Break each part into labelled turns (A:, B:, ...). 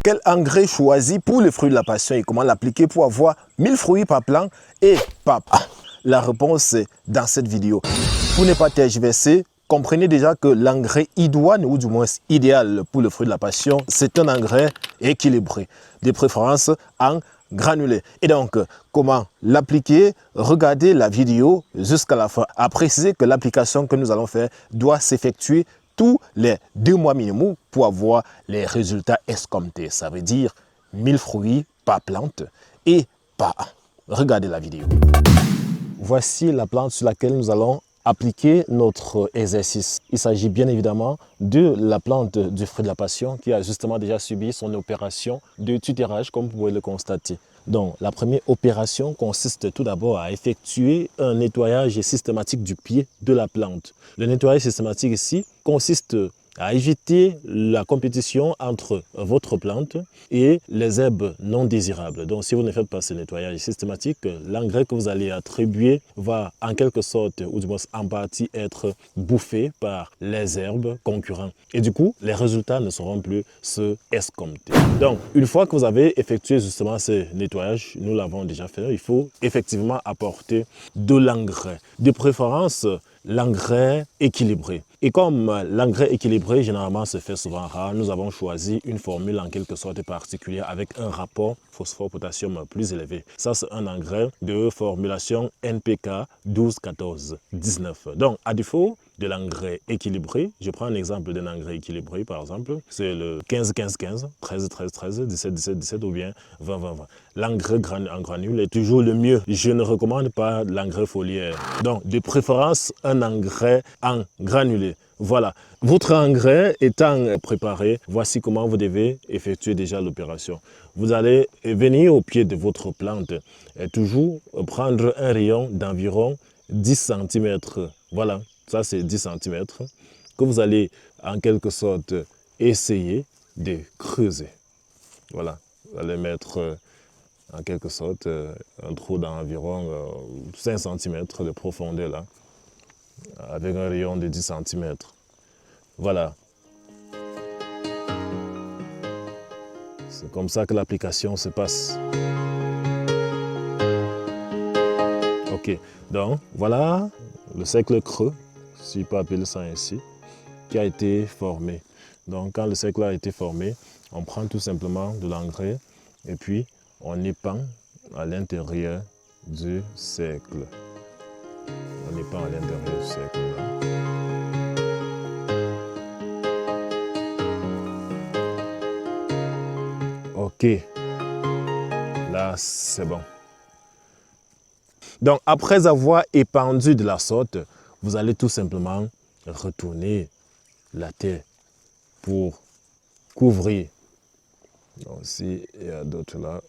A: Quel engrais choisir pour les fruits de la passion et comment l'appliquer pour avoir 1000 fruits par plant et par... La réponse est dans cette vidéo. Pour ne pas tergiverser, comprenez déjà que l'engrais idoine ou du moins idéal pour le fruit de la passion, c'est un engrais équilibré, de préférence en granulé. Et donc, comment l'appliquer? Regardez la vidéo jusqu'à la fin. À préciser que l'application que nous allons faire doit s'effectuer tous les 2 mois minimum pour avoir les résultats escomptés. Ça veut dire 1000 fruits par plante et par an. Regardez la vidéo. Voici la plante sur laquelle nous allons appliquer notre exercice. Il s'agit bien évidemment de la plante du fruit de la passion qui a justement déjà subi son opération de tutorage, comme vous pouvez le constater. Donc, la première opération consiste tout d'abord à effectuer un nettoyage systématique du pied de la plante. Le nettoyage systématique ici consiste à éviter la compétition entre votre plante et les herbes non désirables. Donc, si vous ne faites pas ce nettoyage systématique, l'engrais que vous allez attribuer va en quelque sorte, ou du moins en partie, être bouffé par les herbes concurrentes. Et du coup, les résultats ne seront plus ceux escomptés. Donc, une fois que vous avez effectué justement ce nettoyage, nous l'avons déjà fait, il faut effectivement apporter de l'engrais. De préférence, l'engrais équilibré. Et comme l'engrais équilibré généralement se fait souvent rare, nous avons choisi une formule en quelque sorte particulière avec un rapport phosphore-potassium plus élevé. Ça, c'est un engrais de formulation NPK 12-14-19. Donc, à défaut de l'engrais équilibré, je prends un exemple d'un engrais équilibré par exemple, c'est le 15-15-15, 13-13-13, 17-17-17 ou bien 20-20-20. L'engrais en granule est toujours le mieux. Je ne recommande pas l'engrais foliaire. Donc, de préférence, un engrais en granulé. Voilà, votre engrais étant préparé, voici comment vous devez effectuer déjà l'opération. Vous allez venir au pied de votre plante et toujours prendre un rayon d'environ 10 cm. Voilà, ça c'est 10 cm que vous allez en quelque sorte essayer de creuser. Voilà, vous allez mettre en quelque sorte un trou d'environ 5 cm de profondeur là, avec un rayon de 10 cm. Voilà. C'est comme ça que l'application se passe. Ok, donc voilà le cercle creux, si on peut appeler ça ainsi, qui a été formé. Donc quand le cercle a été formé, on prend tout simplement de l'engrais et puis on épand à l'intérieur du cercle. On épand à l'intérieur du cercle là. Ok, là c'est bon. Donc après avoir épandu de la sorte, vous allez tout simplement retourner la terre pour couvrir. Donc si il y a d'autres là,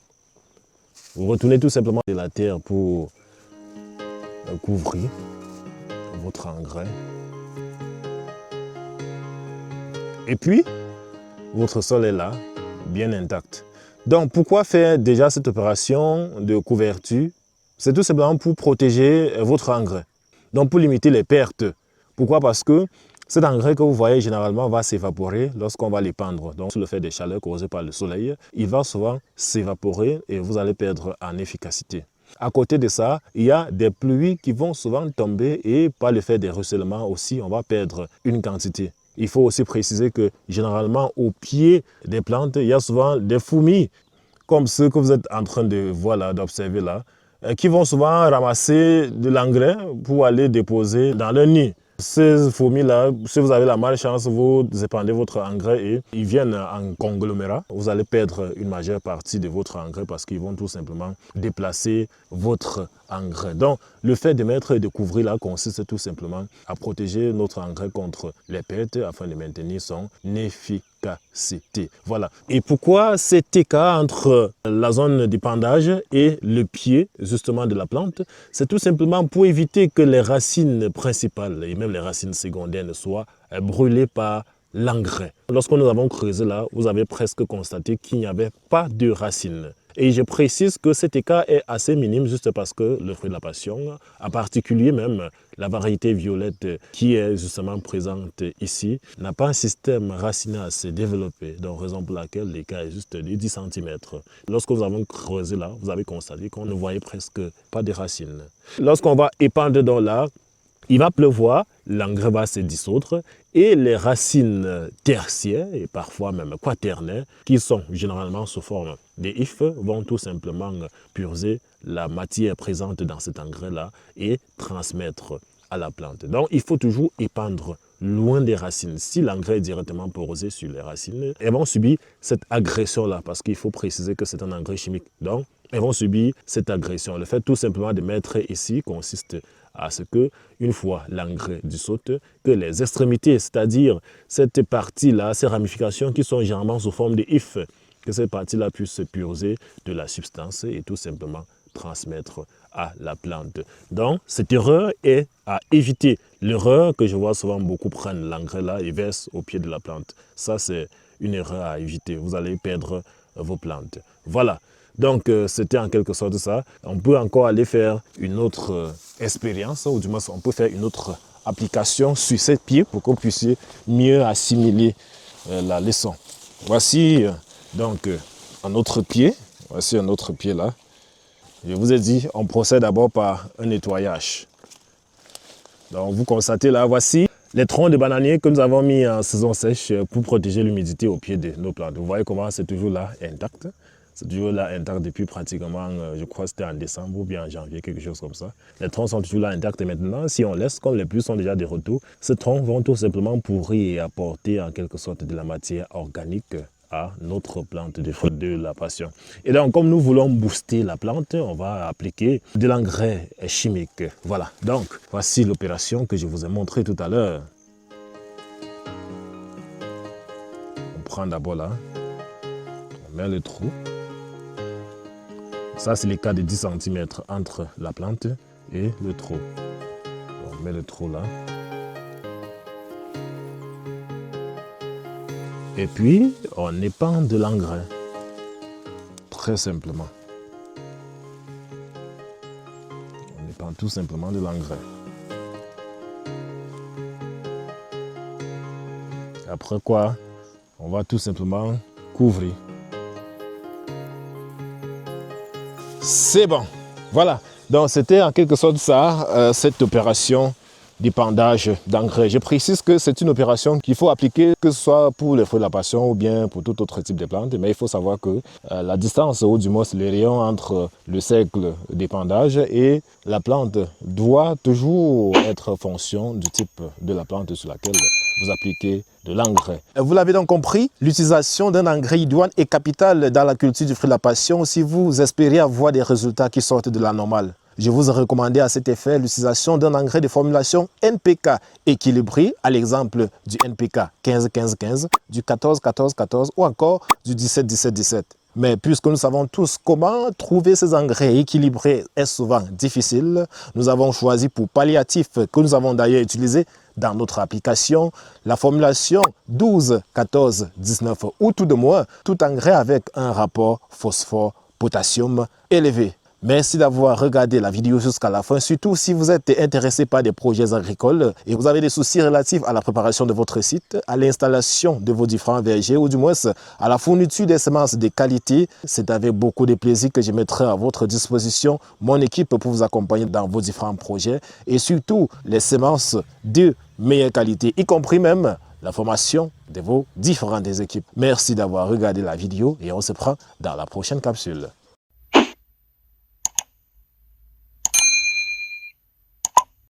A: vous retournez tout simplement de la terre pour couvrir votre engrais. Et puis, votre sol est là, bien intact. Donc pourquoi faire déjà cette opération de couverture? C'est tout simplement pour protéger votre engrais. Donc pour limiter les pertes. Pourquoi? Parce que cet engrais que vous voyez généralement va s'évaporer lorsqu'on va l'épandre. Donc sous le fait des chaleurs causées par le soleil, il va souvent s'évaporer et vous allez perdre en efficacité. À côté de ça, il y a des pluies qui vont souvent tomber et par le fait des ruissellements aussi, on va perdre une quantité. Il faut aussi préciser que généralement au pied des plantes, il y a souvent des fourmis, comme ceux que vous êtes en train de voir là, d'observer là, qui vont souvent ramasser de l'engrais pour aller déposer dans leur nid. Ces fourmis-là, si vous avez la malchance, vous épandez votre engrais et ils viennent en conglomérat. Vous allez perdre une majeure partie de votre engrais parce qu'ils vont tout simplement déplacer votre engrais. Donc, le fait de mettre et de couvrir là consiste tout simplement à protéger notre engrais contre les pertes afin de maintenir son efficacité. Voilà. Et pourquoi cet écart entre la zone d'épandage et le pied justement de la plante? C'est tout simplement pour éviter que les racines principales et même les racines secondaires ne soient brûlées par l'engrais. Lorsque nous avons creusé là, vous avez presque constaté qu'il n'y avait pas de racines. Et je précise que cet écart est assez minime juste parce que le fruit de la passion, en particulier même la variété violette qui est justement présente ici, n'a pas un système racinaire assez développé, donc raison pour laquelle l'écart est juste de 10 cm. Lorsque nous avons creusé là, vous avez constaté qu'on ne voyait presque pas de racines. Lorsqu'on va épandre dans l'arbre, il va pleuvoir, l'engrais va se dissoudre et les racines tertiaires et parfois même quaternaires, qui sont généralement sous forme des ifs, vont tout simplement purger la matière présente dans cet engrais-là et transmettre à la plante. Donc il faut toujours épandre loin des racines. Si l'engrais est directement posé sur les racines, elles vont subir cette agression-là parce qu'il faut préciser que c'est un engrais chimique. Donc elles vont subir cette agression. Le fait tout simplement de mettre ici consiste à ce que, une fois l'engrais dissoute, que les extrémités, c'est-à-dire cette partie-là, ces ramifications qui sont généralement sous forme de if, que cette partie-là puisse se purger de la substance et tout simplement transmettre à la plante. Donc, cette erreur est à éviter. L'erreur que je vois souvent beaucoup prendre l'engrais-là et versent au pied de la plante. Ça, c'est une erreur à éviter. Vous allez perdre vos plantes. Voilà. Donc, c'était en quelque sorte ça. On peut encore aller faire une autre expérience, ou du moins, on peut faire une autre application sur ces pieds pour que vous puissiez mieux assimiler la leçon. Voici donc un autre pied. Voici un autre pied là. Je vous ai dit, on procède d'abord par un nettoyage. Donc, vous constatez là, voici les troncs de bananiers que nous avons mis en saison sèche pour protéger l'humidité au pied de nos plantes. Vous voyez comment c'est toujours là intact. C'est toujours là intact depuis pratiquement, je crois que c'était en décembre ou bien en janvier, quelque chose comme ça. Les troncs sont toujours là intacts et maintenant, si on laisse, comme les pluies sont déjà de retour, ces troncs vont tout simplement pourrir et apporter en quelque sorte de la matière organique à notre plante de fruit de la passion. Et donc, comme nous voulons booster la plante, on va appliquer de l'engrais chimique. Voilà, donc, voici l'opération que je vous ai montrée tout à l'heure. On prend d'abord là, on met le trou. Ça, c'est le cas de 10 cm entre la plante et le trou. On met le trou là. Et puis, on épand de l'engrais. Très simplement. On épand tout simplement de l'engrais. Après quoi, on va tout simplement couvrir. C'est bon. Voilà. Donc, c'était en quelque sorte ça, cette opération d'épandage d'engrais. Je précise que c'est une opération qu'il faut appliquer, que ce soit pour les fruits de la passion ou bien pour tout autre type de plante. Mais il faut savoir que la distance, ou du moins les rayons entre le cercle d'épandage et la plante doit toujours être en fonction du type de la plante sur laquelle vous appliquez de l'engrais. Vous l'avez donc compris, l'utilisation d'un engrais idoine est capitale dans la culture du fruit de la passion si vous espérez avoir des résultats qui sortent de la normale. Je vous ai recommandé à cet effet l'utilisation d'un engrais de formulation NPK équilibré, à l'exemple du NPK 15-15-15, du 14-14-14 ou encore du 17-17-17. Mais puisque nous savons tous comment trouver ces engrais équilibrés est souvent difficile, nous avons choisi pour palliatif, que nous avons d'ailleurs utilisé dans notre application, la formulation 12-14-19 ou tout de moins tout engrais avec un rapport phosphore-potassium élevé. Merci d'avoir regardé la vidéo jusqu'à la fin, surtout si vous êtes intéressé par des projets agricoles et vous avez des soucis relatifs à la préparation de votre site, à l'installation de vos différents vergers ou du moins à la fourniture des semences de qualité. C'est avec beaucoup de plaisir que je mettrai à votre disposition mon équipe pour vous accompagner dans vos différents projets et surtout les semences de meilleure qualité, y compris même la formation de vos différentes équipes. Merci d'avoir regardé la vidéo et on se prend dans la prochaine capsule.